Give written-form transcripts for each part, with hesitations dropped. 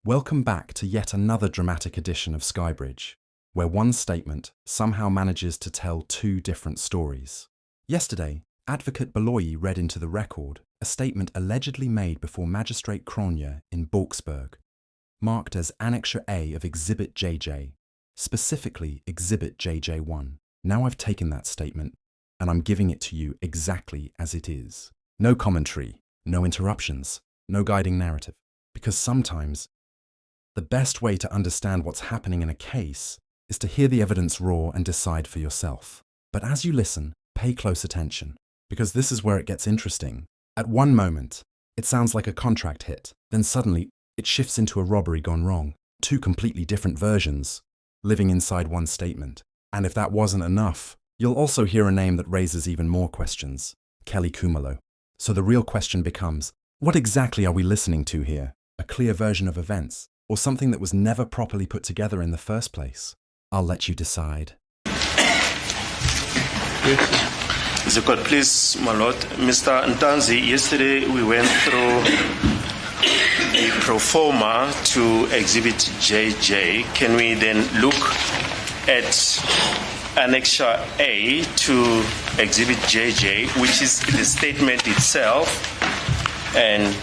Welcome back to yet another dramatic edition of Skybridge, where one statement somehow manages to tell two different stories. Yesterday, Advocate Baloyi read into the record a statement allegedly made before Magistrate Cronje in Boksburg, marked as Annexure A of Exhibit JJ, specifically Exhibit JJ1. Now I've taken that statement, and I'm giving it to you exactly as it is. No commentary, no interruptions, no guiding narrative, because sometimes the best way to understand what's happening in a case is to hear the evidence raw and decide for yourself. But as you listen, pay close attention, because this is where it gets interesting. At one moment, it sounds like a contract hit, then suddenly it shifts into a robbery gone wrong. Two completely different versions, living inside one statement. And if that wasn't enough, you'll also hear a name that raises even more questions: Kelly Khumalo. So the real question becomes, what exactly are we listening to here? A clear version of events, or something that was never properly put together in the first place? I'll let you decide. The court, please, my lord. Mr. Ntanzi, yesterday we went through the pro forma to Exhibit JJ. Can we then look at Annexure A to Exhibit JJ, which is the statement itself, and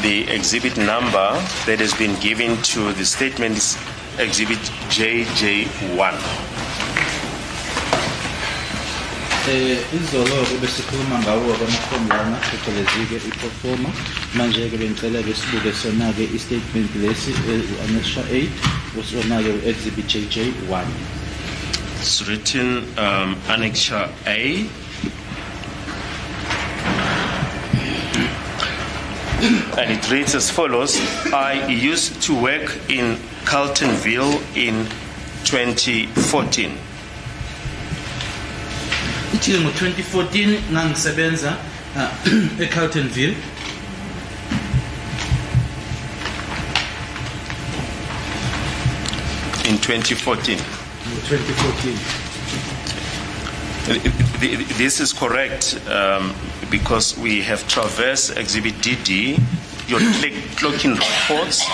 the exhibit number that has been given to the statement is Exhibit JJ1. Izolo besikhuluma ngawo amafomu lana phecelezi-ke iproforma manje-ke bengicela-ke sibuke sona-ke i-statement lesi Annexure 8 kusona-ke Exhibit JJ1. It's written Annexure A. And it reads as follows: I used to work in Carltonville in 2014. Ithi ngo-2014 ngangisebenza eCarltonville. In 2014. 2014. This is correct because we have traversed Exhibit DD, your clocking reports,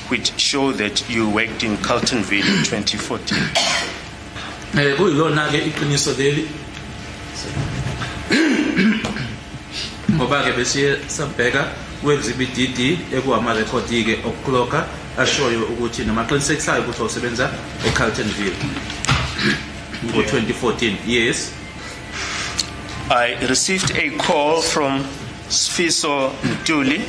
which show that you worked in Carltonville in 2014. Kuyilona-ke iqiniso leli ngoba-ke besiye sabheka ku-Exhibit DD ekuwamarekhodi-ke okuclocka ashoyo ukuthi namaqinisekisayo ukuthi wawusebenza eCarltonville ngo-2014. Yes. I received a call from Sfiso Ntuli.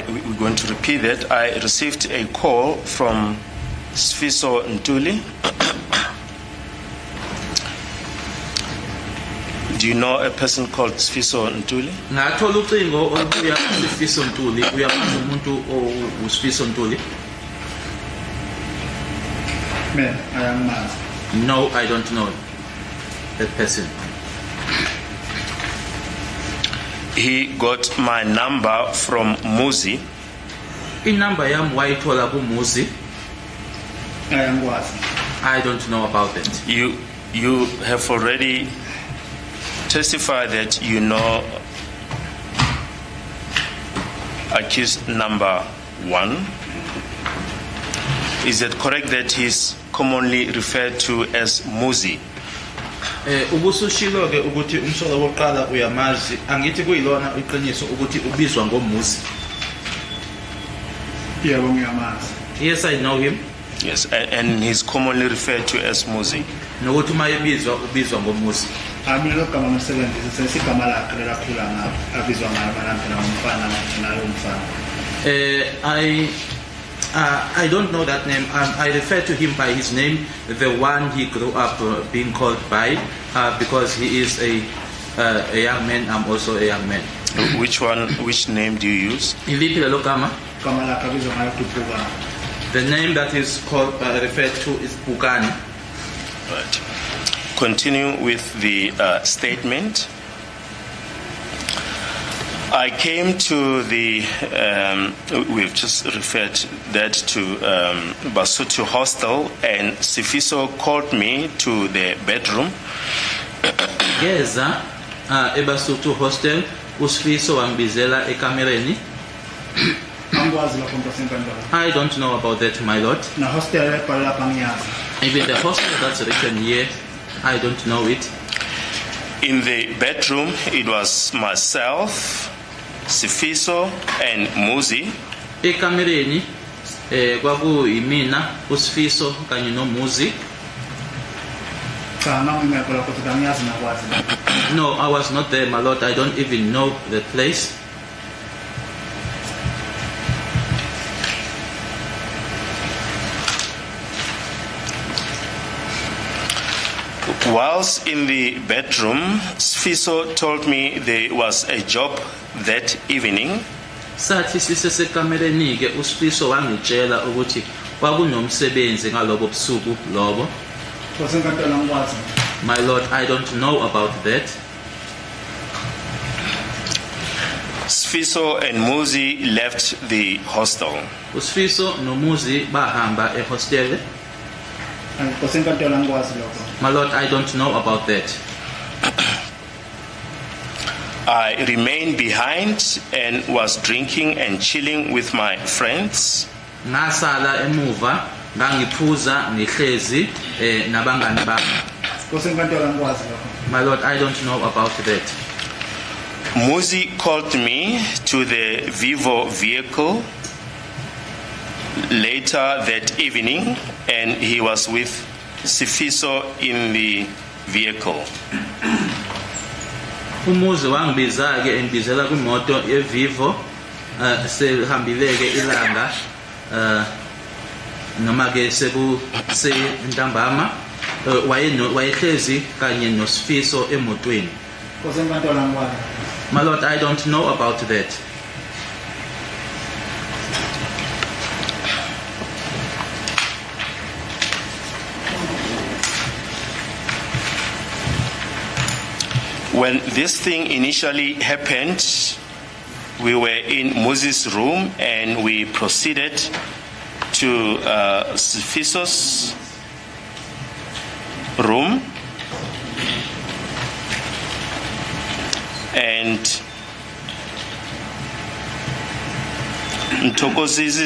We're going to repeat that. I received a call from Sfiso Ntuli. Do you know a person called Sfiso Ntuli? Ngathola ucingo olubuya kuSfiso Ntuli. Uyamazi umuntu uSfiso Ntuli? Man, I am mad. No, I don't know that person. He got my number from Muzi. Inamba yam wayithola kuMuzi. I am what? I don't know about it. You have already testified that you know accused number 1. Is it correct that he's commonly referred to as Muzi? Ubusushilo-ke ukuthi umsolo wokuqala uyamazi, angithi kuyilona iqiniso ukuthi ubizwa ngoMuzi. Yebo ngiyamazi. Yes, I know him. Yes, and he's commonly referred to as Muzi. Nokuthi uma ubizwa ngoMuzi. Ami lo gama msebenzisi sesigama lakhe lelakhula ngapha abizwa ngayo manje umfana nayo umfana. I don't know that name. I refer to him by his name, the one he grew up being called by, because he is a young man. I'm also a young man. Which name do you use? Iliphi lelo gama? Gama lakhe abizwa ngayo Pukani. The name that is called referred to is Pukani. Right. Continue with the statement. I came to the, we've just referred that to Basotho Hostel, and Sifiso called me to the bedroom. Geza eBasotho Hostel uSifiso wangibizela ekamereni. Angikwazi lokho Nkosi enkantolo. I don't know about that, my lord. Na hostel ebhala lapha ngiyazi. Even the hostel that's written here, I don't know it. In the bedroom, it was myself, Sifiso, and Muzi. Ekamereni kwakuyimina uSifiso kanye noMuzi. Cha nami ngiyakho lokho ukuthi angiyazi nakwazi. No, I was not there, my lord. I don't even know the place. Whilst in the bedroom, Sifiso told me there was a job that evening. Sathi sisesekamereni ke uSifiso wangitshela ukuthi kwakunomsebenzi ngalobo busuku lobo. Nkosi enkantolo angikwazi. My lord, I don't know about that. Sifiso and Muzi left the hostel. uSifiso noMuzi bahamba ehostel. Nkosi enkantolo angikwazi lokho. My lord, I don't know about that. I remained behind and was drinking and chilling with my friends. Ngasala emuva ngangiphuza ngihlezi nabangani bami. Nkosi enkantolo angikwazi lokho. My lord, I don't know about that. Muzi called me to the Vivo vehicle later that evening, and he was with Sifiso in the vehicle. Umuzi wangibiza ke engibizela kwimoto yeVivo sehambileke ilanga noma ke sekuse ntambama wayehlezi kanye noSifiso emotweni. Nkosi enkantolo angikwazi. My lord, I don't know about that. When this thing initially happened, we were in Muzi's room and we proceeded to Sifiso's room, and Ntokozi's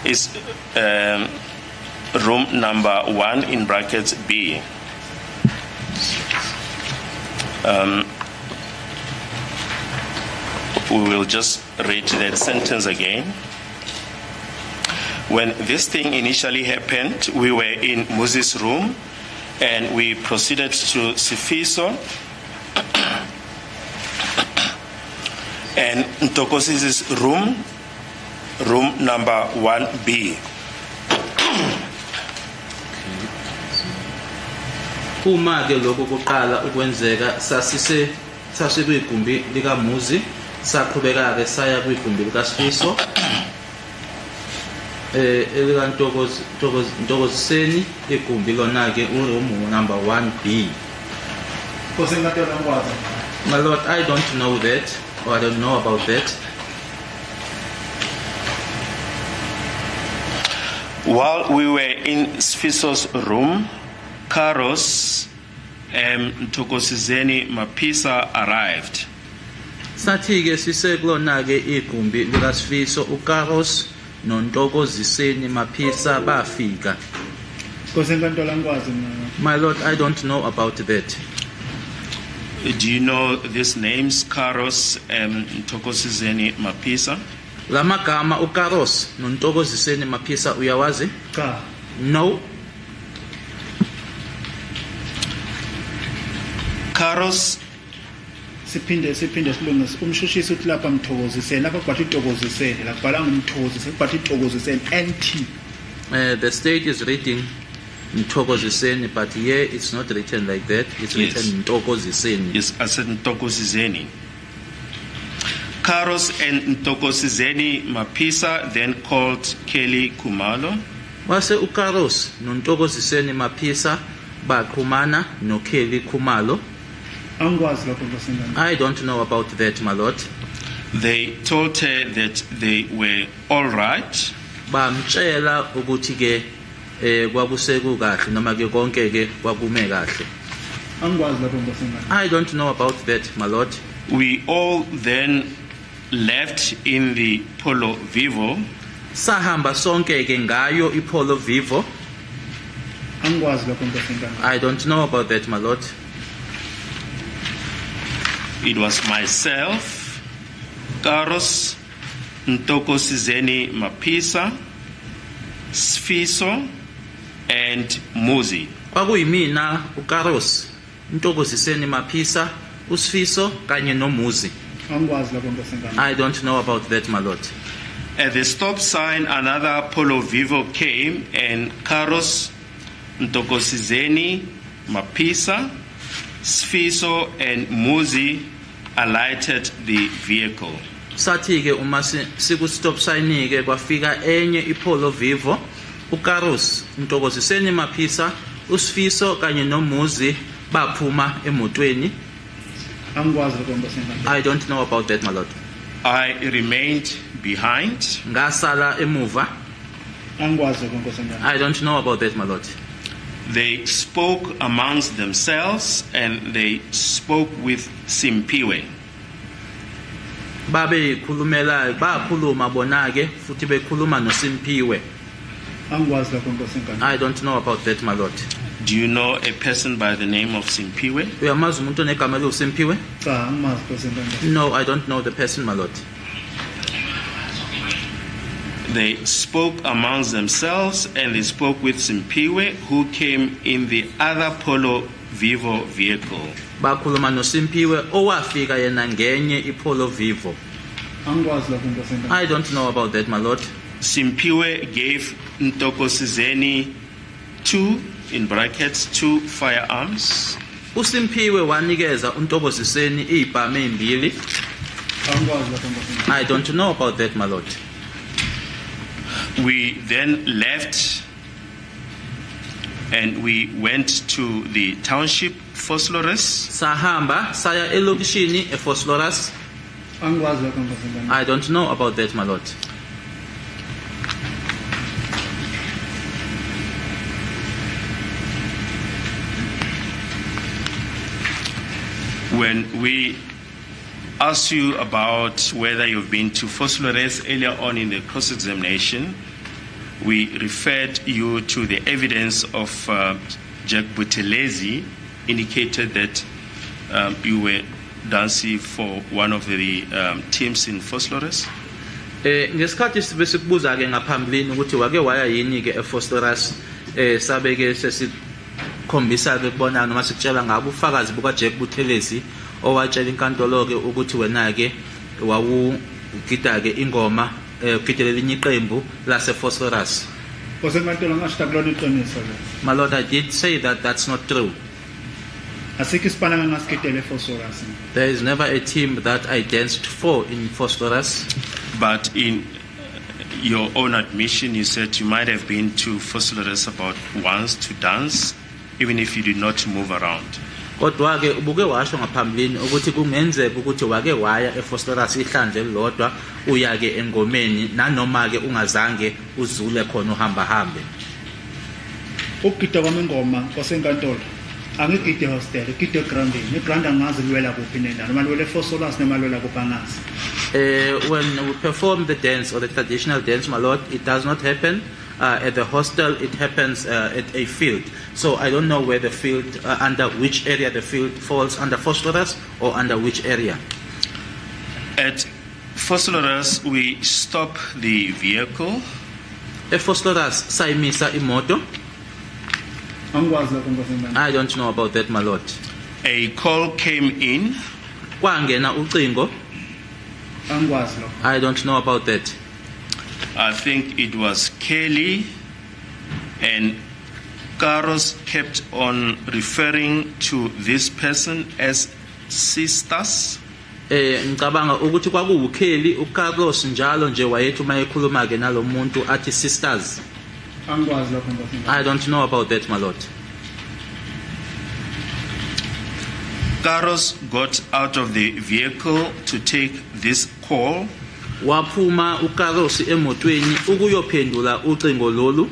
is room number 1 in brackets B. We will just read that sentence again. When this thing initially happened, we were in Muzi's room and we proceeded to Sifiso and Ntokozi's room, room number 1B. Uma ke lokho kuqala ukwenzeka sasikuyigumbi likaMuzi saqhubeka ke saya kwigumbi likaSifiso Ntokoziseni igumbi lona ke uroom number 1B. Nkosi enkantolo angikwazi. My lord, I don't know that, or I don't know about that. While we were in Sifiso's room, Karos and Ntokoziseni Mapisa arrived. Sathi ke sisekulona ke igumbi likaSifiso uKaros noNtokoziseni Mapisa bafika. Nkosi enkantolo angikwazi. My lord, I don't know about that. Do you know these names, Karos and Ntokoziseni Mapisa? Lamagama uKaros noNtokoziseni Mapisa uyawazi? Cha. No. Karos siphinde silungise umshushisi uthi lapha Mthokoziseni lapha kubhathi Mthokoziseni la kubhala ngumthokoziseni kubhathi Mthokoziseni NT. The state is reading Mthokoziseni, but here it's not written like that. It's written Mthokoziseni. Yes, I said Ntokoziseni. Karos and Ntokoziseni Mapisa then called Kelly Khumalo. Wase uKaros noNtokoziseni Mapisa baqhumana noKelly Khumalo. Angikwazi lokho Nkosi enkantolo. I don't know about that, my lord. They told her that they were all right. Bamtshela ukuthi ke kwakuseku kahle noma ke konke ke kwakume kahle. Angikwazi lokho Nkosi enkantolo. I don't know about that, my lord. We all then left in the Polo Vivo. Sahamba sonke ke ngayo iPolo Vivo. Angikwazi lokho Nkosi enkantolo. I don't know about that, my lord. It was myself, Karos Ntokosizeni Mapisa, Sfiso, and Muzi. Kwakuyimina uKaros, Ntokosizeni Mapisa, uSfiso kanye noMuzi. Angikwazi lokho Nkosi enkantolo. I don't know about that, my lord. At the stop sign, another Polo Vivo came, and Karos Ntokosizeni Mapisa, Sfiso, and Muzi alighted the vehicle. Sathi ke uma siku stop sign ke kwafika enye iPolo Vivo, uKaros Ntokosizeni Mapisa, uSfiso kanye noMuzi baphuma emotweni. Angikwazi lokho Nkosi enkantolo. I don't know about that, my lord. I remained behind. Ngasala emuva. Angikwazi lokho Nkosi enkantolo. I don't know about that, my lord. They spoke amongst themselves and they spoke with Simpiwe. Babeyikhulumela bakhuluma bona ke futhi bekhuluma noSimpiwe. Angikwazi lokho Nkosi enkantolo. I don't know about that, my lord. Do you know a person by the name of Simpiwe? Uyamazi umuntu onegama loSimpiwe? Cha, angimazi Nkosi enkantolo. No, I don't know the person, my lord. They spoke amongst themselves and they spoke with Simpiwe, who came in the other Polo Vivo vehicle. Bakhuluma noSimpiwe owafika yena ngenye iPolo Vivo. Angikwazi lokho Nkosi enkantolo. I don't know about that, my lord. Simpiwe gave Ntokosizeni two firearms. uSimpiwe wanikeza uNtoboziseni izibhamu ezimbili. Angikwazi lokho Nkosi enkantolo. I don't know about that, my lord. We then left and we went to the township Vosloorus. Sahamba saya elokishini eVosloorus. Angikwazi lokho Nkosi enkantolo. I don't know about that, my lord. When we asked you about whether you've been to Vosloorus earlier on in the cross-examination, we referred you to the evidence of Jack Buthelezi, indicated that you were dancing for one of the teams in Vosloorus. Ngesikhathi sibe sikubuza ke ngaphambilini ukuthi wake waya yini ke eVosloorus sabe ke sesikhombisa ke kubona noma sikutshela ngabo ufakazi buka Jack Buthelezi owatshela inkantolo ke ukuthi wena ke wawugida ke ingoma ugidelela inye iqembu lase Vosloorus. Nkosi enkantolo ngasho akulona iqiniso le. My lord, I did say that that's not true. Asikho isipana ngasigidele Vosloorus. There is never a team that I danced for in Vosloorus. But in your own admission, you said you might have been to Vosloorus about once to dance, even if you did not move around. Kodwa ke ubuke washo ngaphambilini ukuthi kungenzeka ukuthi wake waya eVosloorus ihlandle lodwa uya ke engomeni nanoma ke ungazange uzule khona uhamba hambe. Ukugida kwami ingoma Nkosi enkantolo. Angigide hostel, igide grounding. Iground angazi liwela kuphi nenda. Noma liwela eVosloorus noma liwela kuPangazi. When we perform the dance or the traditional dance, my lord, it does not happen at the hostel. It happens at a field. So I don't know where the field, under which area the field falls, under Vosloorus or under which area. At Vosloorus, we stop the vehicle. eVosloorus sayimisa imoto. Angikwazi lokho Nkosi enkantolo. I don't know about that, my lord. A call came in. Kwangena ucingo. Angikwazi lokho. I don't know about that. I think it was Kelly, and Karos kept on referring to this person as sisters. Ngicabanga ukuthi kwakuwuKelly uCarlos njalo nje wayethi uma ekhuluma ke nalomuntu athi sisters. Angikwazi lokho Nkosi enkantolo. I don't know about that, my lord. Karos got out of the vehicle to take this call. waphuma uKaros emotweni ukuyophendula ucingo lolu.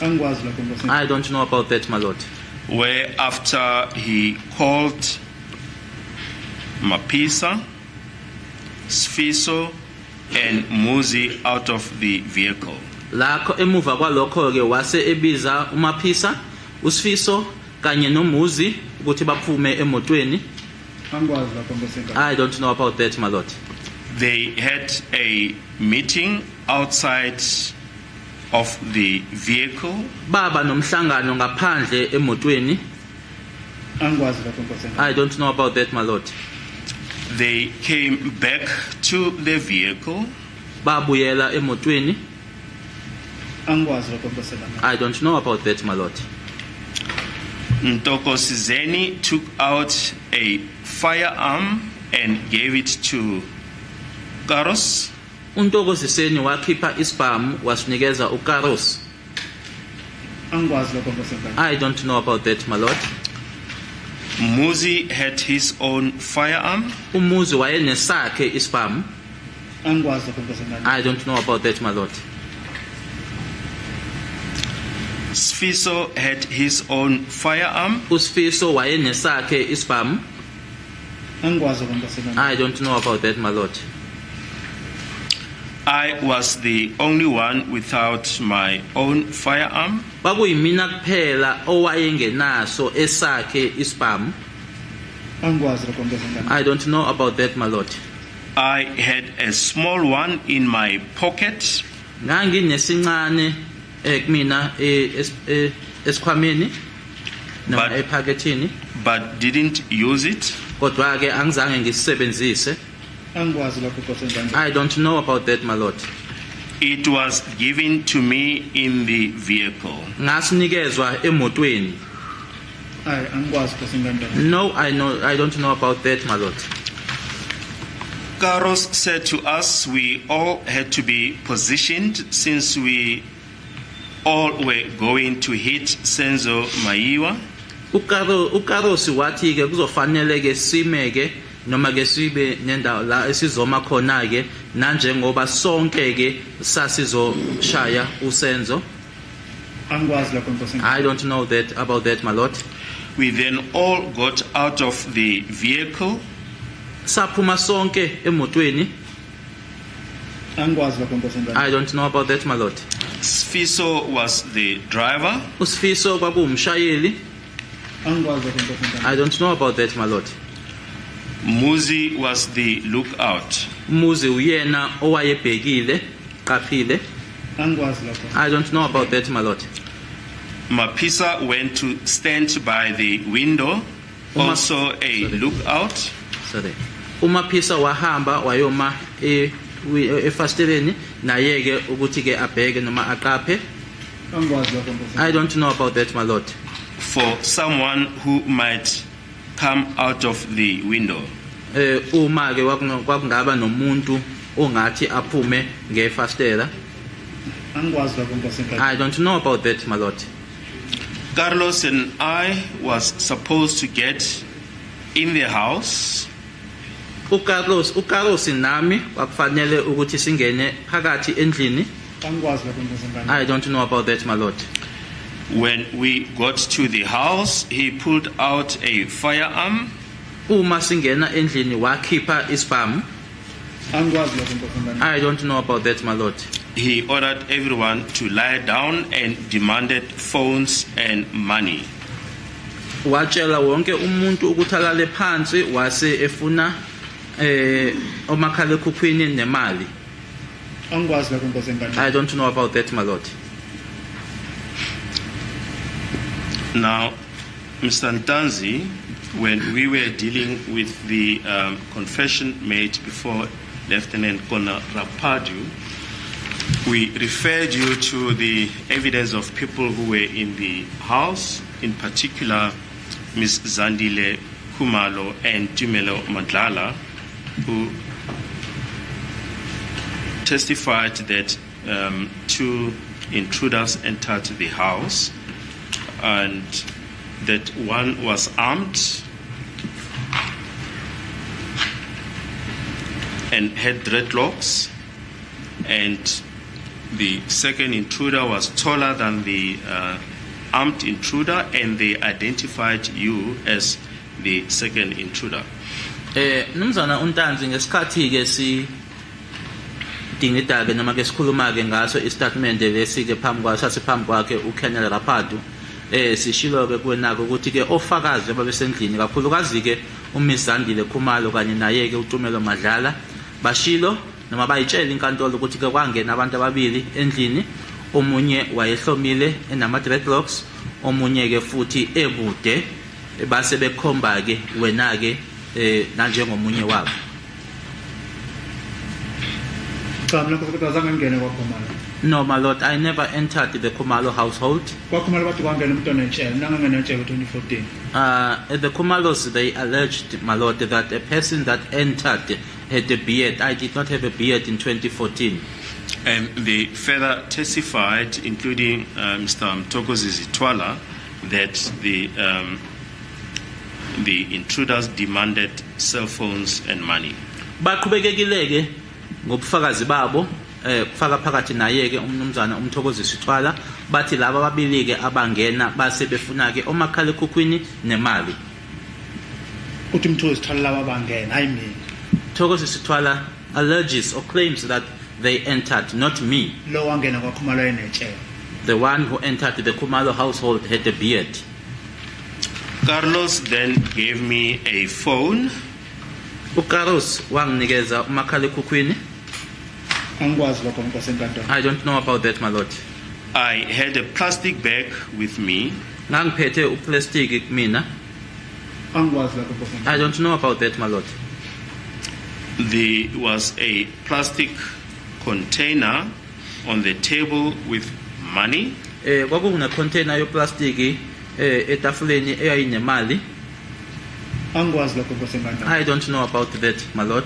Angikwazi lokho Nkosi. I don't know about that, my lord. Where after he called Mapisa, Sfiso, and Muzi out of the vehicle. Lakho emuva kwalokho ke wase ebiza uMaphisa, uSifiso kanye noMuzi ukuthi baphume emotweni. Angikwazi lokho Nkosi. I don't know about that, my lord. They had a meeting outside of the vehicle. Baba nomhlangano ngaphandle emotweni. Angikwazi lokho Nkosi. I don't know about that, my lord. They came back to the vehicle. Babuyela emotweni. Angikwazi lokho Nkosi. I don't know about that, my lord. Ntoko Sizeni took out a firearm and gave it to Karos. Untokoziseni wakhipha isibhamu wasinikeza uKaros. Angikwazi lokho Nkosi. I don't know about that, my lord. Muzi had his own firearm. Umuzi wayenesakhe isibhamu. Angikwazi lokho Nkosi. I don't know about that, my lord. Sfiso had his own firearm. Usifiso wayenesakhe isibhamu. Angikwazi lokho Nkosi. I don't know about that, my lord. I was the only one without my own firearm. Kwakuyimina kuphela owayengenaso esakhe isibhamu. Angikwazi lokho Nkosi. I don't know about that, my lord. I had a small one in my pocket. Nganginesincane kumina esikhwameni noma But- ephakethini, but didn't use it. kodwa ke angizange ngisebenzise. Angikwazi lokho Nkosi. I don't know about that, my lord. It was given to me in the vehicle. Ngasinikezwa emotweni. Hayi angikwazi Nkosi. No, I don't know about that, my lord. Karos said to us we all had to be positioned since we all were going to hit Senzo Maiwa. uKarosi wathi ke kuzofanele ke sime ke noma ke sibe nendawo la esizoma khona ke nanjengoba sonke ke sasizoshaya uSenzo. Angikwazi lokho Nkosi. I don't know that about that, my lord. We then all got out of the vehicle. Saphuma sonke emotweni. Angikwazi lokho Nkosi. I don't know about that, my lord. Sfiso was the driver. Usifiso kwakuwumshayeli. Angikwazi lokho Nkosi. I don't know about that, my lord. Muzi was the lookout. Umuzi uyena owayebhekile qaphile. Angikwazi lokho. I don't know about that, my lord. Mapisa went to stand by the window, also a lookout. Sorry. uMaphisa wahamba wayoma efasteleni naye ke ukuthi ke abheke noma aqaphe. Angikwazi lokho Nkosi. I don't know about that, my lord. For someone who might come out of the window. Uma ke kwakungaba nomuntu ongathi aphume ngefastela. Angikwazi lokho Nkosi. I don't know about that, my lord. Carlos and I was supposed to get in the house. uKarosi nami kwakufanele ukuthi singene phakathi endlini. Angikwazi lokho Nkosi. I don't know about that, my lord. When we got to the house, he pulled out a firearm. Uma singena endlini wakhipha isibhamu. Angikwazi lokho Nkosi. I don't know about that, my lord. He ordered everyone to lie down and demanded phones and money. Watshela wonke umuntu ukuthi alale phansi wase efuna omakhalekhukhwini nemali. Angikwazi lokho Nkosi. I don't know about that, my lord. Now, Mr. Ntanzi, when we were dealing with the confession made before Lieutenant Colonel Rapadu, we referred you to the evidence of people who were in the house, in particular Ms. Zandile Kumalo and Tumelo Mandlala, who testified that two intruders entered the house and that one was armed and had dreadlocks, and the second intruder was taller than the armed intruder, and they identified you as the second intruder. Mnumzana uNtanzi ngesikhathi ke si dingida ke noma ke sikhuluma ke ngaso istatement lesi ke phambi kwaso sasiphambi kwakhe uKenel Rapadu sishilo ke kwenako ukuthi ke ofakazi ababesendlini kakhulukazi ke uMzandile Khumalo kanye naye ke uTumelo Madlala bashilo noma bayitshela inkantolo ukuthi ke kwangena abantu ababili endlini, omunye wayehlomile enama dreadlocks, omunye ke futhi ebude, base bekhomba ke wena ke nanjengomunye wabo. No, my lord, I never entered the Khumalo household. The Khumalos, they alleged, my lord, that a person that entered had a beard. I did not have a beard in 2014. And they further testified, including Mr. Mtokozi Zitwala, that the intruders demanded cell phones and money. Baqhubekekile ngobufakazi babo kufaka phakathi naye ke umnumzana uMthokozi Sithwala bathi laba ababili ke abangena base befuna ke omakhala ekhukhwini nemali. Uthi Mthokozi Sithwala laba abangena hayi mina. Mthokozi Sithwala alleges or claims that they entered, not me. Lo wangena kwaKhumalo enetshela. The one who entered the Khumalo household had a beard. Carlos then gave me a phone. uCarlos wanginikeza umakhala ekhukhwini. Angikwazi lokho ngikwasenkantolo. I don't know about that, my lord. I had a plastic bag with me. Ngangiphethe uplastic mina. Angikwazi lokho ngikwasenkantolo. I don't know about that, my lord. There was a plastic container on the table with money. Kwakune container yo plastic etafuleni eyayinemali. Angikwazi lokho ngikwasenkantolo. I don't know about that, my lord.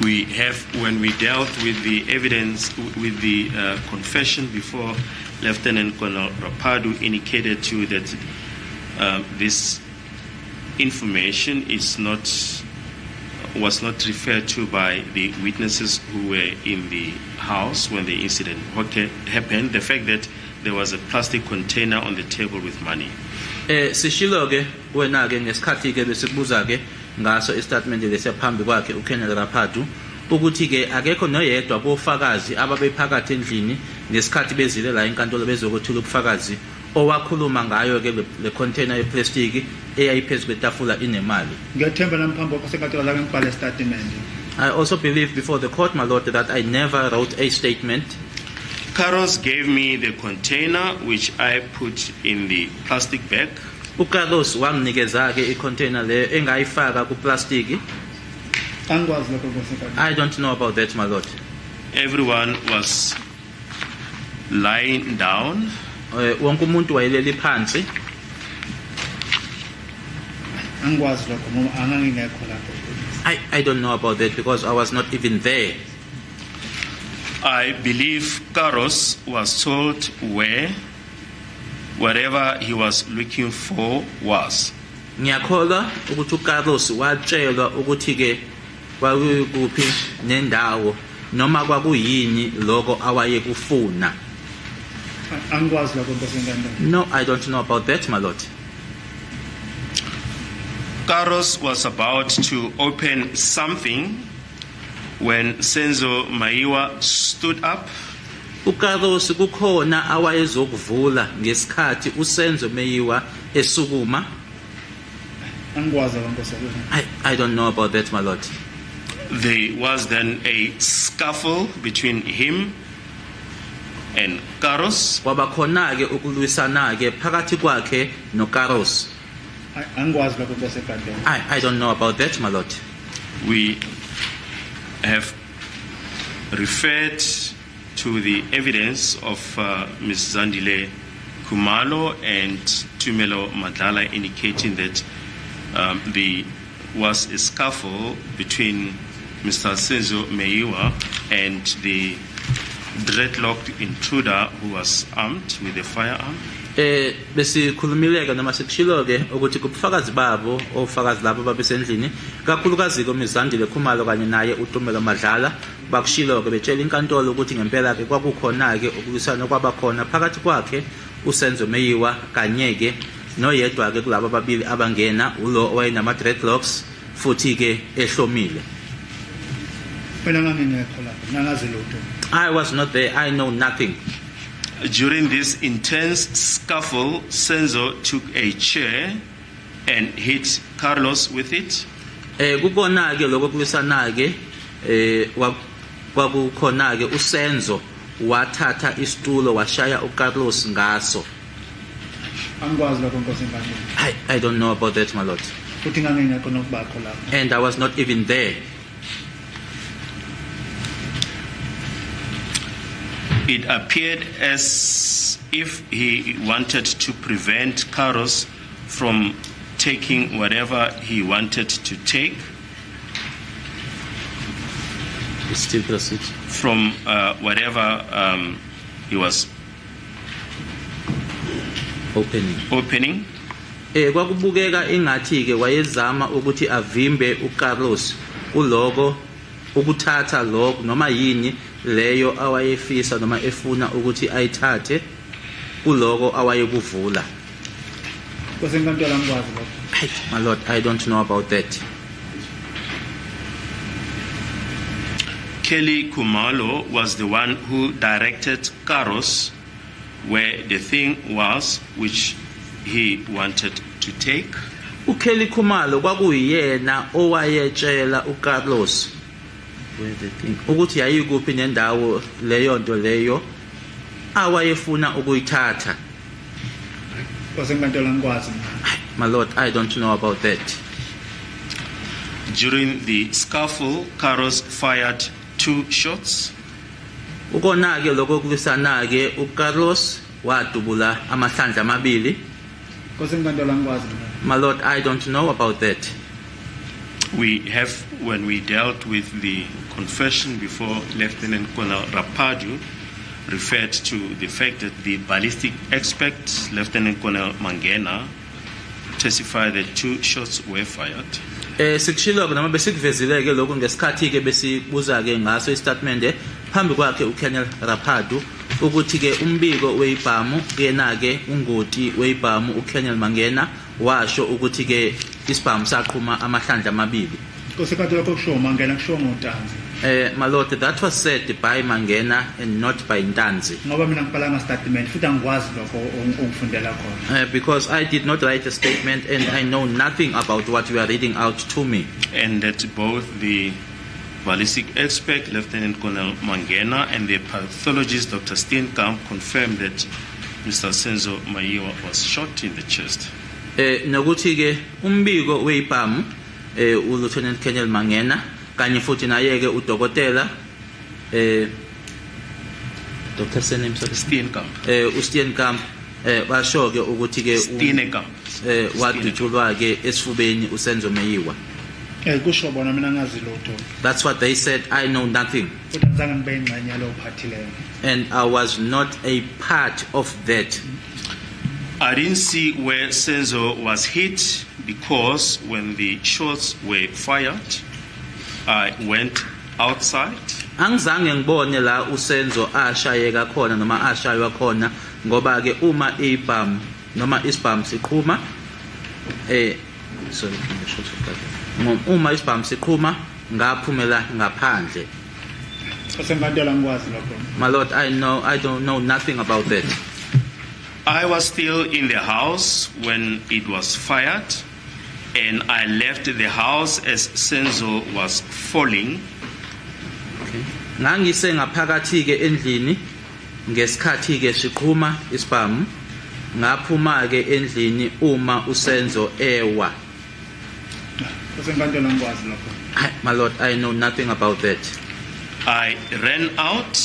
We have, when we dealt with the evidence, with the confession before, Lieutenant Colonel Rapadu indicated to you that this information was not referred to by the witnesses who were in the house when the incident happened. The fact that there was a plastic container on the table with money. Sishilo ke wena ke ngesikhathi ke besikubuza ke ngaso istatement lesephambi kwakhe uKenel Rapadu ukuthi ke akekho noyedwa bofakazi ababephakathi endlini ngesikhathi bezile la enkantolo bezokuthula ubufakazi owakhuluma ngayo ke le container yeplastic eyayiphezulu kwetafula inemali. Ngiyathemba namphambi kwasenkantolo la ngibhale statement. I also believe before the court, my lord, that I never wrote a statement. Carlos gave me the container which I put in the plastic bag. uCarlos wanginikeza ke icontainer le engayifaka kuplastic. Angikwazi lokho ngikwasenkantolo. I don't know about that, my lord. Everyone was lying down. Wonke umuntu wayeleli phansi. Angikwazi lokho ngoba angangingekho lapho. I don't know about that because I was not even there. I believe Carlos was told where whatever he was looking for was. Ngiyakholwa ukuthi uCarlos watshelwa ukuthi ke kwakuphi nendawo noma kwakuyini lokho awayekufuna. Angikwazi lokho ngikwasenkantolo. No, I don't know about that, my lord. Carlos was about to open something when Senzo Maiwa stood up. uCarlos kukhona awayezokuvula ngesikhathi uSenzo Maiwa esukuma. Angikwazi lokho ngikwasenkantolo. I don't know about that, my lord. There was then a scuffle between him and Carlos. Kwaba khona ke ukulwisana ke phakathi kwakhe noCarlos. Angikwazi lokho ngikwasenkantolo. I don't know about that, my lord. We have referred to the evidence of Ms. Zandile Khumalo and Tumelo Madlala indicating that there was a scuffle between Mr. Senzo Maiwa and the dreadlocked intruder who was armed with a firearm. besikhulumileke noma sikushilo-ke ukuthi kubufakazi babo ofakazi labo babesendlini kakhulukazi koMzandile Khumalo kanye naye uTumelo Madlala bakushilo-ke betshela inkantolo ukuthi ngempela-ke kwakukhona-ke ukulwisana kwabakhona phakathi kwakhe uSenzo Meyiwa kanye-ke noyedwa-ke kulabo ababili abangena ulo owayenama-dreadlocks futhi-ke ehlomile. Wena ngangingekho lapho nangazi lutho. I was not there. I know nothing. During this intense scuffle, Senzo took a chair and hit Carlos with it. Kukona-ke lokho kulisana-ke kwakukhona-ke uSenzo wathatha isitulo washaya uCarlos ngaso. Angikwazi lokho Nkosi enkantolo. I don't know about that, my lord. Futhi ngangingekho nokubakho lapho. And I was not even there. It appeared as if he wanted to prevent Carlos from taking whatever he wanted to take. Still proceed. From whatever he was opening. Kwakubukeka ingathi-ke wayezama ukuthi avimbe uCarlos kuloko ukuthatha lokho noma yini leyo awayefisa noma efuna ukuthi ayithathe kuloko awayekuvula. Nkosi enkantolo angikwazi lokho. My lord, I don't know about that. Kelly Khumalo was the one who directed Carlos where the thing was which he wanted to take. uKelly Khumalo kwakuyena owayetshela uCarlos ukuthi yayikuphi nendawo leyo nto leyo awayefuna ukuyithatha. Nkosi enkantolo angikwazi. My lord, I don't know about that. During the scuffle, Carlos fired 2 shots. Ukona-ke lokho kulisana-ke uCarlos wadubula amahlandla amabili. Nkosi enkantolo angikwazi. My lord, I don't know about that. We have, when we dealt with the confession before Lieutenant Colonel Rapadu, referred to the fact that the ballistic expert, Lieutenant Colonel Mangena, testified that 2 shots were fired. Sikushilo-ke noma besikuvezile-ke lokho ngesikhathi-ke besibuza-ke ngaso istatement phambi kwakhe uColonel Rapadu ukuthi-ke umbiko weyibhamu kuyena-ke ungoti weyibhamu uColonel Mangena washo ukuthi-ke isibhamu saqhuma amahlandla amabili. Nkosi enkantolo lokho kusho Mangena kusho ngoNtanzi. My lord, that was said by Mangena and not by Ntanzi. Ngoba mina ngibhala statement futhi angikwazi lokho ongifundela khona. Because I did not write a statement and I know nothing about what you are reading out to me. And that both the ballistic expert, Lieutenant Colonel Mangena, and the pathologist, Dr. Steenkamp, confirmed that Mr. Senzo Meyiwa was shot in the chest. Nokuthi-ke umbiko weyibhamu uLieutenant Colonel Mangena kanye futhi naye-ke udokotela Dr. Steenkamp. uSteenkamp basho-ke ukuthi-ke wadutshulwa-ke esifubeni uSenzo Meyiwa. Kusho bona mina ngazi lutho. That's what they said. I know nothing. Futhi ngizange ngibe ingxenye yalo phathileyo. And I was not a part of that. I didn't see where Senzo was hit because when the shots were fired, I went outside. Angizange ngibone la uSenzo ashayeka khona noma ashaywa khona ngoba ke uma ibhamu noma isibhamu siqhuma sorry uma isibhamu siqhuma ngaphumela ngaphandle. Senkantolo angikwazi lokho. My lord, I don't know nothing about that. I was still in the house when it was fired, and I left the house as Senzo was falling. Ngangise ngaphakathi ke endlini ngesikhathi ke siqhuma isibhamu ngaphuma ke endlini uma uSenzo ewa. Senkantolo angikwazi lokho. My lord, I know nothing about that. I ran out.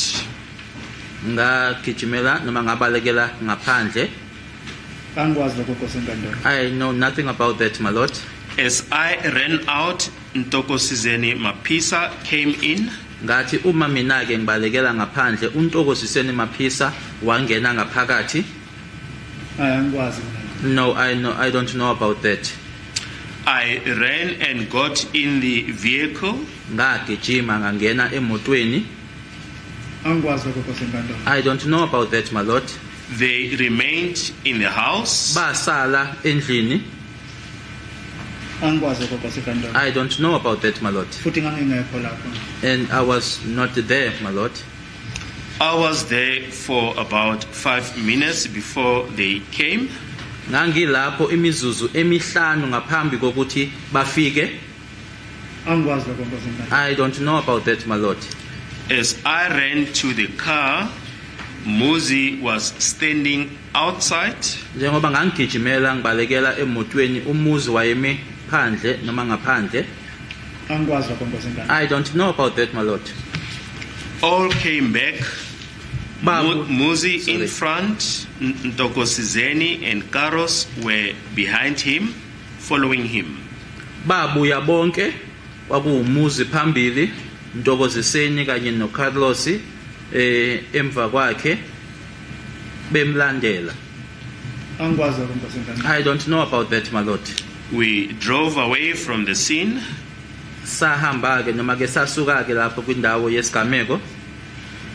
Ngagijimela noma ngabalekela ngaphandle. Angikwazi lokho Nkosi enkantolo. I know nothing about that, my lord. As I ran out, Ntokosizeni Mapisa came in. Ngathi uma mina ke ngibalekela ngaphandle uNtokosizeni Mapisa wangena ngaphakathi. Angikwazi mina. No, I don't know about that. I ran and got in the vehicle. Ngagijima ngangena emotweni. Angikwazi lokho Nkosi enkantolo. I don't know about that, my lord. They remained in the house. Basala endlini. Angikwazi lokho Nkosi enkantolo. I don't know about that, my lord. Futhi ngangingekho lapho. And I was not there, my lord. I was there for about 5 minutes before they came. Ngangilapho imizuzu emihlanu ngaphambi kokuthi bafike. Angikwazi lokho Nkosi enkantolo. I don't know about that, my lord. As I ran to the car, Muzi was standing outside. Njengoba ngangigijimela ngibalekela emotweni, umuzi wayeme phandle noma ngaphandle. Angikwazi lokho Nkosi enkantolo. I don't know about that, my lord. All came back. Babu- Muzi Sorry. in front, Ntokosizeni and Karos were behind him, following him. Babuya bonke kwakuwumuzi phambili, Ntokoziseni kanye noCarlos emva kwakhe bemlandela. Angikwazi lokho Nkosi enkantolo. I don't know about that, my lord. We drove away from the scene. Sahamba ke noma ke sasuka ke lapho kwindawo yesigameko.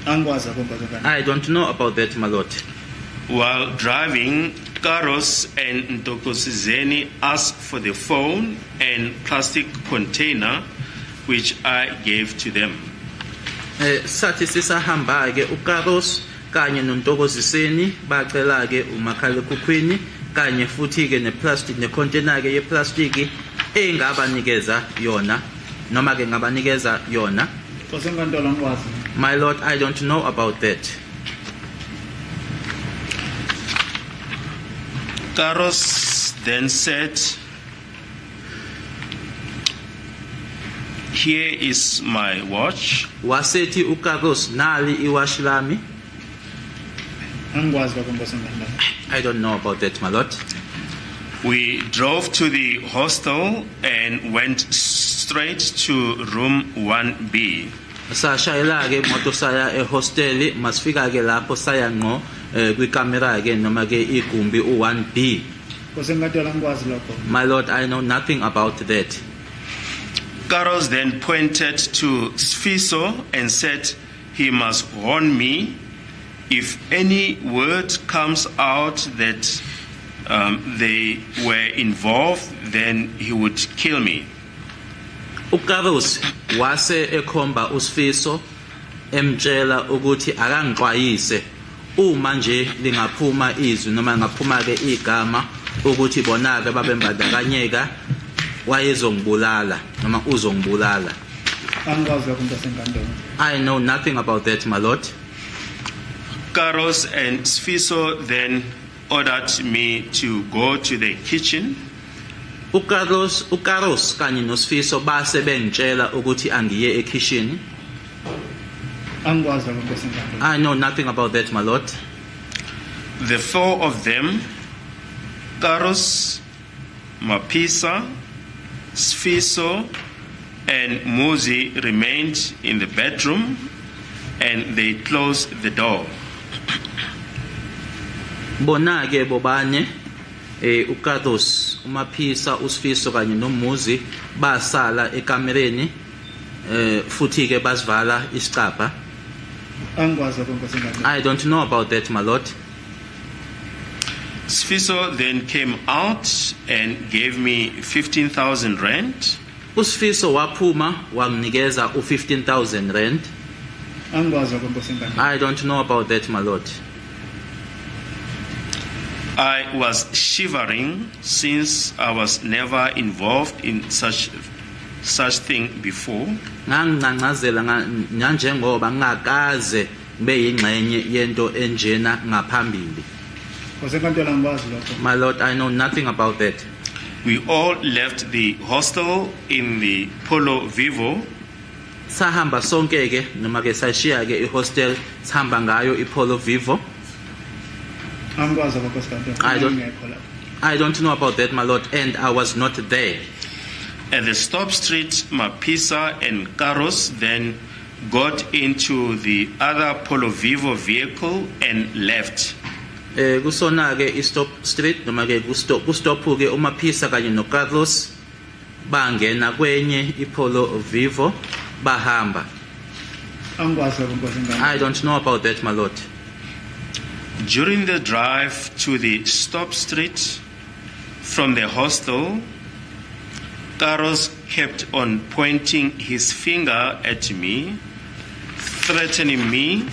Angikwazi lokho Nkosi enkantolo. I don't know about that, my lord. While driving, Karos and Ntokosizeni asked for the phone and plastic container, which I gave to them. Sathi sisahamba ke uCarlos kanye noNtokoziseni bacela ke umakhalekhukhwini kanye futhi ke neplastic necontainer ke yeplastic engabanikeza yona noma ke ngabanikeza yona. Nkosi enkantolo angikwazi. My lord, I don't know about that. Karos then said, "Here is my watch." Wasethi uCarlos nali iwashi lami. Angikwazi lokho Nkosi enkantolo. I don't know about that, my lord. We drove to the hostel and went straight to room 1B. Sashayela ke imoto saya ehosteli masifika ke lapho saya ngqo kwikamera ke noma ke igumbi u1B. Nkosi enkantolo angikwazi lokho. My lord, I know nothing about that. Karos then pointed to Sfiso and said he must warn me if any word comes out that they were involved, then he would kill me. uCarlos wase ekhomba uSfiso emtshela ukuthi akangixwayise uma nje lingaphuma izwi noma ngaphuma ke igama ukuthi bona ke babembandakanyeka wayezongibulala noma uzongibulala. Angikwazi lokho Nkosi enkantolo. I know nothing about that, my lord. Karos and Sfiso then ordered me to go to the kitchen. uCarlos kanye noSfiso base bengitshela ukuthi angiye ekitchen. Angikwazi lokho Nkosi enkantolo. I know nothing about that, my lord. The four of them, Karos, Mapisa, Sfiso, and Muzi, remained in the bedroom and they closed the door. Bona ke bobane uCarlos, uMaphisa, uSfiso kanye noMuzi basala ekamereni futhi ke basivala isicapha. Angikwazi lokho Nkosi enkantolo. I don't know about that, my lord. Sfiso then came out and gave me 15,000 rand. uSfiso waphuma wanginikeza u15,000 rand. Angikwazi lokho Nkosi enkantolo. I don't know about that, my lord. I was shivering since I was never involved in such thing before. Ngangincangazela njengoba ngakaze ngibe yingxenye yento enjena ngaphambili. Nkosi enkantolo angikwazi lokho. My lord, I know nothing about that. We all left the hostel in the Polo Vivo. Sahamba sonke ke noma ke sashiya ke ihostel sihamba ngayo iPolo Vivo. Angikwazi lokho Nkosi enkantolo. I don't- Ngingekho lapho. I don't know about that, my lord, and I was not there. At the stop street, Mapisa and Karos then got into the other Polo Vivo vehicle and left. kusona ke iStop Street noma ke kustop ke uMaphisa kanye noCarlos bangena kwenye iPolo Vivo bahamba. Angikwazi lokho Nkosi enkantolo. I don't know about that, my lord. During the drive to the stop street from the hostel, Carlos kept on pointing his finger at me, threatening me.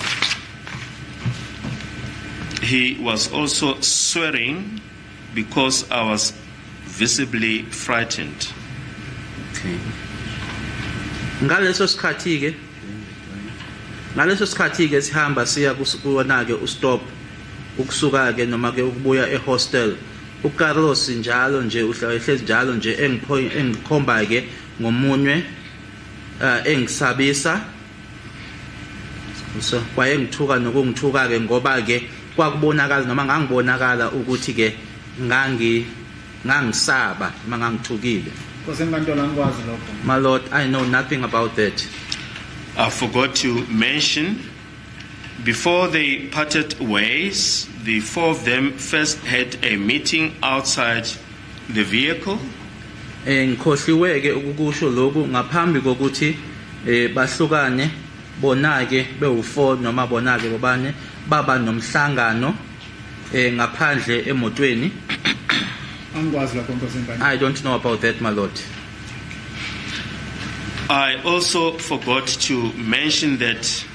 He was also swearing because I was visibly frightened. Okay. Ngaleso sikhathi ke sihamba siya kuwona ke uStop ukusuka ke noma ke ukubuya ehostel. uCarlos njalo nje uhlezi njalo nje engikhomba ke ngomunwe engisabisa so kwayengithuka nokungithuka ke ngoba ke kwakubonakala noma ngangibonakala ukuthi ke ngangisaba noma ngangithukile. Nkosi enkantolo angikwazi lokho. My lord, I know nothing about that. I forgot to mention, before they parted ways, the four of them first had a meeting outside the vehicle. Ngikhohliwe ke ukukusho lokhu ngaphambi kokuthi bahlukane bona ke bewu4 noma bona ke bobane baba nomhlangano ngaphandle emotweni. Angikwazi lokho Nkosi enkantolo. I don't know about that, my lord. I also forgot to mention that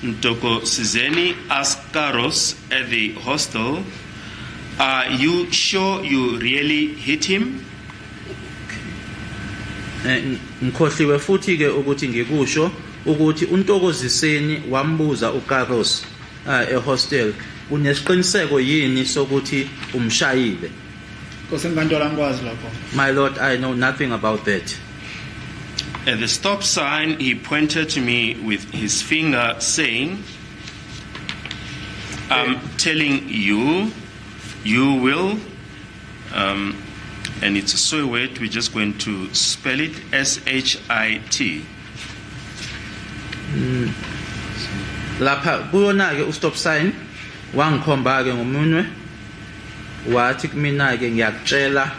Ntoko Sizeni asked Carlos at the hostel, "Are you sure you really hit him?" Ngikhohliwe futhi ke ukuthi ngikusho ukuthi uNtokoziseni wambuza uCarlos ehostel unesiqiniseko yini sokuthi umshayile. Nkosi enkantolo angikwazi lokho. My lord, I know nothing about that. At the stop sign, he pointed to me with his finger, saying, "I'm telling you, you will," and it's a soy word, we're just going to spell it, S-H-I-T. Lapha kuyona ke uStop sign wangikhomba ke ngomunwe wathi kumina ke ngiyakutshela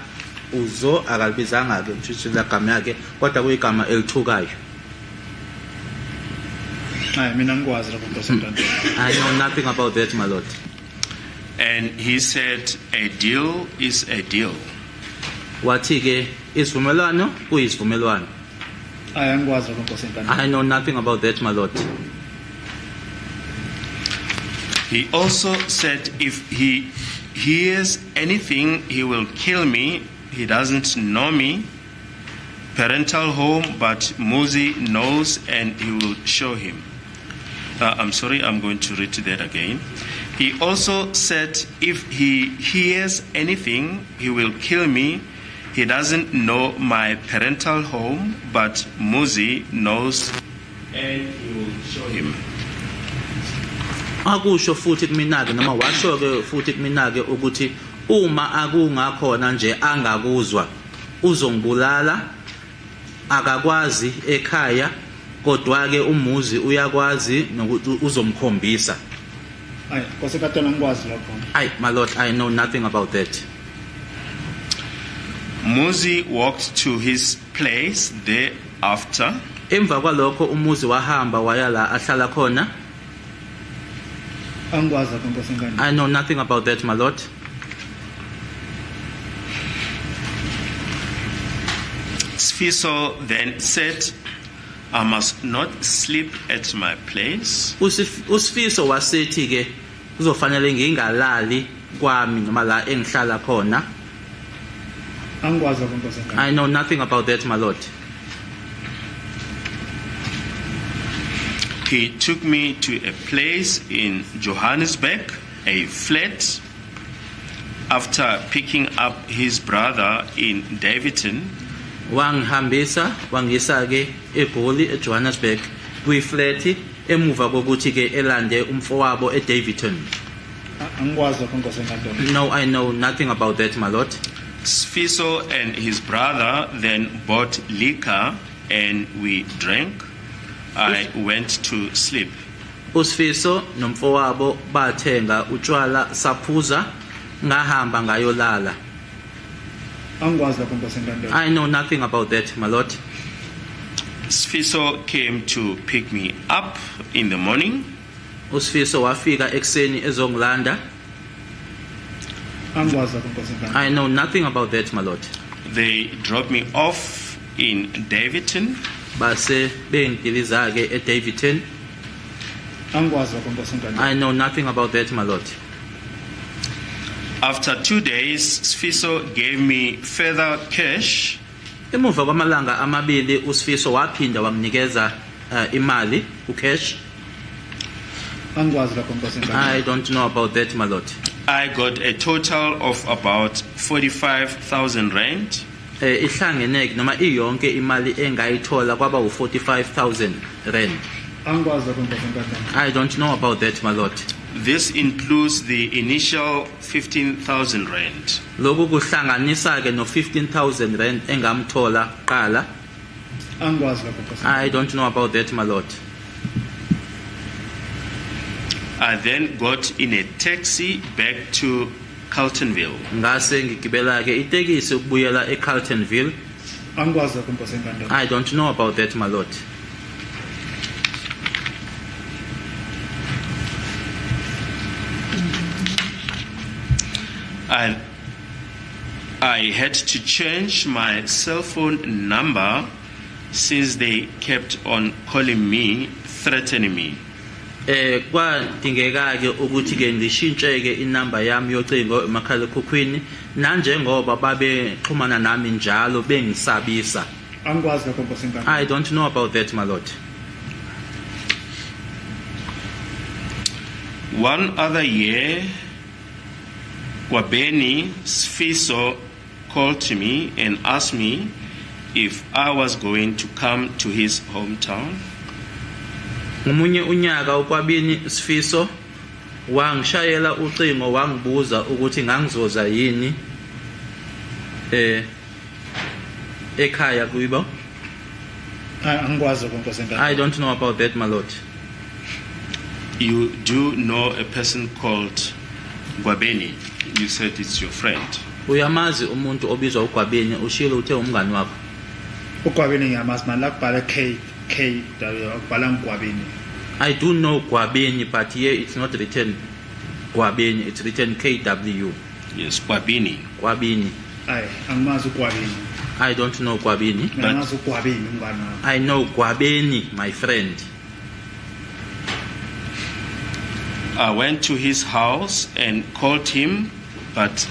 uzo akalibizanga ke mthithela igama yakhe kodwa kuyigama elithukayo. Hayi mina ngikwazi lokho Nkosi enkantolo. I know nothing about that, my lord. And he said, "A deal is a deal." Wathi ke isivumelwano kuyisivumelwano. Hayi angikwazi lokho Nkosi enkantolo. I know nothing about that, my lord. He also said if he hears anything, he will kill me. He doesn't know me. Parental home, but Muzi knows and he will show him. I'm sorry, I'm going to read that again. He also said if he hears anything, he will kill me. He doesn't know my parental home, but Muzi knows and he will show him. Akusho futhi kumina ke noma washo ke futhi kumina ke ukuthi uma akungakhona nje angakuzwa uzongibulala akakwazi ekhaya kodwa ke umuzi uyakwazi nokuthi uzomkhombisa. Hayi Nkosi enkantolo angikwazi lokho. My lord, I know nothing about that. Muzi walked to his place thereafter. Emva kwalokho umuzi wahamba waya la ahlala khona. Angikwazi lokho Nkosi enkantolo. I know nothing about that, my lord. Sfiso then said, "I must not sleep at my place." Usifiso wasethi ke kuzofanele ngingalali kwami noma la engihlala khona. Angikwazi lokho Nkosi enkantolo. I know nothing about that, my lord. He took me to a place in Johannesburg, a flat, after picking up his brother in Davidton. Wangihambisa wangisa ke eGoli eJohannesburg kwi-flat emuva kokuthi ke elande umfowabo eDavidton. Angikwazi lokho Nkosi enkantolo. No, I know nothing about that, my lord. Sfiso and his brother then bought liquor and we drank. I went to sleep. uSifiso nomfowabo bathenga utshwala saphuza ngahamba ngayolala. Angikwazi lapho Nkosi enkantolo. I know nothing about that, my lord. Sfiso came to pick me up in the morning. uSifiso wafika ekseni ezongilanda. Angikwazi lapho Nkosi enkantolo. I know nothing about that, my lord. They dropped me off in Davidton. Base bengidiliza ke eDavidton. Angikwazi lapho Nkosi enkantolo. I know nothing about that, my lord. After 2 days, Sfiso gave me further cash. Emuva kwamalanga amabili uSifiso waphinda wanginikeza imali ucash. Angikwazi lapho Nkosi enkantolo. I don't know about that, my lord. I got a total of about 45,000 rand. Ihlangeneke noma iyonke imali engayithola kwaba u45,000 rand. Angikwazi lapho Nkosi enkantolo. I don't know about that, my lord. This includes the initial 15,000 rand. Lokhu kuhlanganisa ke no 15,000 rand engamthola qala. Angikwazi lapho Nkosi. I don't know about that, my lord. I then got in a taxi back to Carltonville. Ngase ngigibela ke itekisi ukubuyela eCarltonville. Angikwazi lapho Nkosi enkantolo. I don't know about that, my lord. I had to change my cell phone number since they kept on calling me, threatening me. Kwadingeka ke ukuthi ke ngishintshe ke inamba yami yocingo emakhalekhukhwini nanjengoba babexhumana nami njalo bengisabisa. Angikwazi lapho Nkosi enkantolo. I don't know about that, my lord. One other year, Kwabeni Sfiso called to me and asked me if I was going to come to his hometown. Ngomunye unyaka ukwabini Sifiso wangishayela ucingo wangibuza ukuthi ngangizoza yini ekhaya kuyibo. Angikwazi lapho Nkosi enkantolo. I don't know about that, my lord. You do know a person called Gwabeni. You said it's your friend. Uyamazi umuntu obizwa uGwabeni ushilo uthe umngani wakho. Ugwabeni ngiyamazi manje la kubhala K akubhala Ngwabeni. I do know Gwabeni, but here it's not written Gwabeni, it's written KW. Yes, Gwabini. Gwabini. Angimazi uGwabeni. I don't know Gwabini. Angimazi uGwabeni umngani wami. I know Gwabeni, my friend. I went to his house and called him, but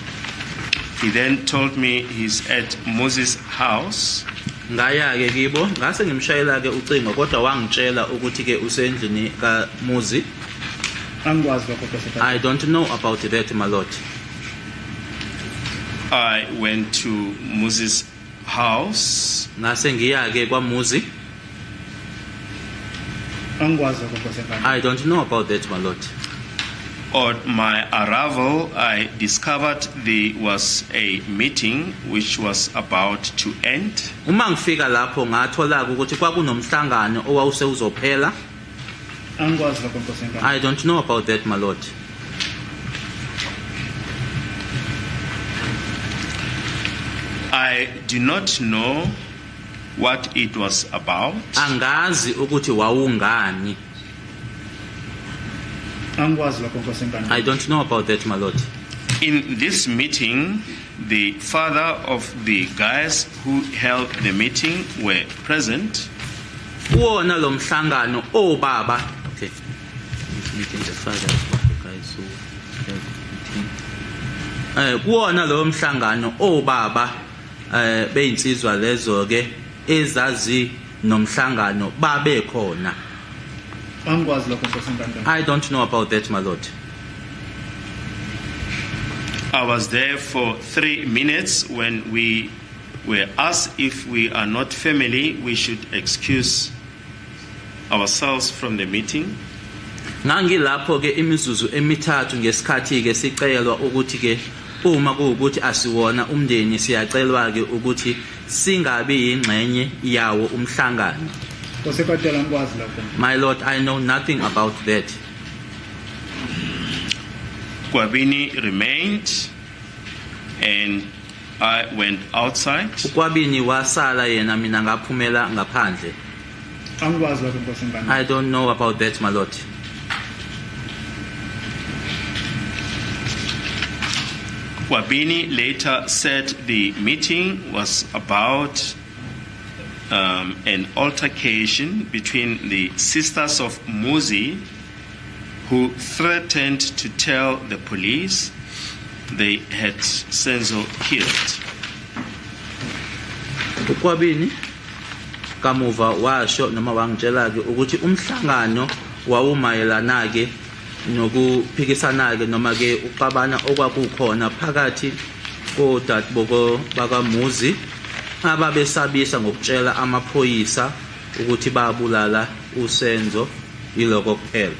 he then told me he's at Moses' house. Ngaya ke kibo ngase ngimshayela ke ucingo kodwa wangitshela ukuthi ke usendlini kaMuzi. Angikwazi lokho Nkosi enkantolo. I don't know about that, my lord. I went to Moses' house. Ngase ngiya ke kwaMuzi. Angikwazi lokho Nkosi enkantolo. I don't know about that, my lord. On my arrival, I discovered there was a meeting which was about to end. Uma ngifika lapho ngathola ukuthi kwakunomhlangano owawuse uzophela. Angikwazi lokho Nkosi enkantolo. I don't know about that, my lord. I do not know what it was about. Angazi ukuthi wawungani. Angikwazi lokho Nkosi enkantolo. I don't know about that, my lord. In this meeting, the father of the guys who held the meeting were present. Kuwona lo mhlangano obaba. Okay. This meeting the father of the guys who held the meeting. Kuwona lo mhlangano obaba beyinsizwa lezo ke ezazi nomhlangano babe khona. Angikwazi lokho Nkosi enkantolo. I don't know about that, my lord. I was there for 3 minutes when we were asked if we are not family, we should excuse ourselves from the meeting. Ngangilapho ke imizuzu emithathu ngesikhathi ke sicelwa ukuthi ke uma kuukuthi asiwona umndeni siyacelwa ke ukuthi singabe ingxenye yawo umhlangano. Nkosi enkantolo angikwazi lokho. My Lord, I know nothing about that. Kwabini remained and I went outside. ukwabini wasala yena mina ngaphumela ngaphandle. Angikwazi lokho Nkosi enkantolo. I don't know about that, my Lord. Kwabini later said the meeting was about an altercation between the sisters of Muzi, who threatened to tell the police they had Senzo killed. ukwabini kamuva washo noma wangitshela ke ukuthi umhlangano wawumayelana ke nokuphikisana ke noma ke uqabana okwakukhona phakathi kodadeboko bakaMuzi ababesabisa ngokutshela amaphoyisa ukuthi babulala uSenzo yiloko kuphela.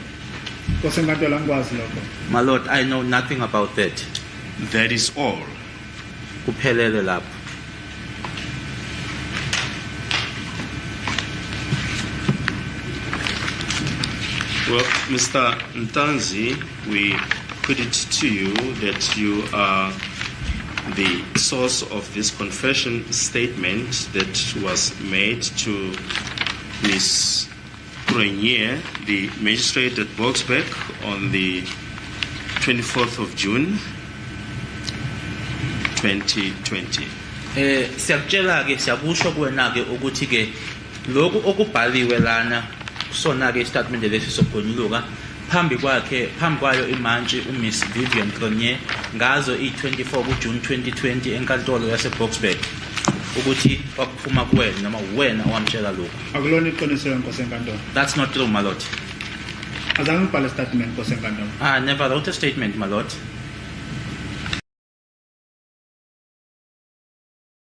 Nkosi enkantolo angikwazi lokho. My Lord, I know nothing about that. That is all. Kuphelele lapho. Well, Mr. Ntanzi, we put it to you that you are the source of this confession statement that was made to Ms. Grenier, the magistrate at Boksburg, on the 24th of June, 2020. Siyakutshela ke siyakusho kuwena ke ukuthi ke lokhu okubhaliwe lana kusona ke istatement lesi sokugonyuluka phambi kwayo imantshi uMiss Vivian Grenier ngazo i24 kuJune 2020 enkantolo yaseBoksburg ukuthi kwakuphuma kuwena noma wena owamtshela lokho. Akulona iqiniso Nkosi enkantolo. That's not true, my Lord. Azange ngibhale statement Nkosi enkantolo. I never wrote a statement, my Lord.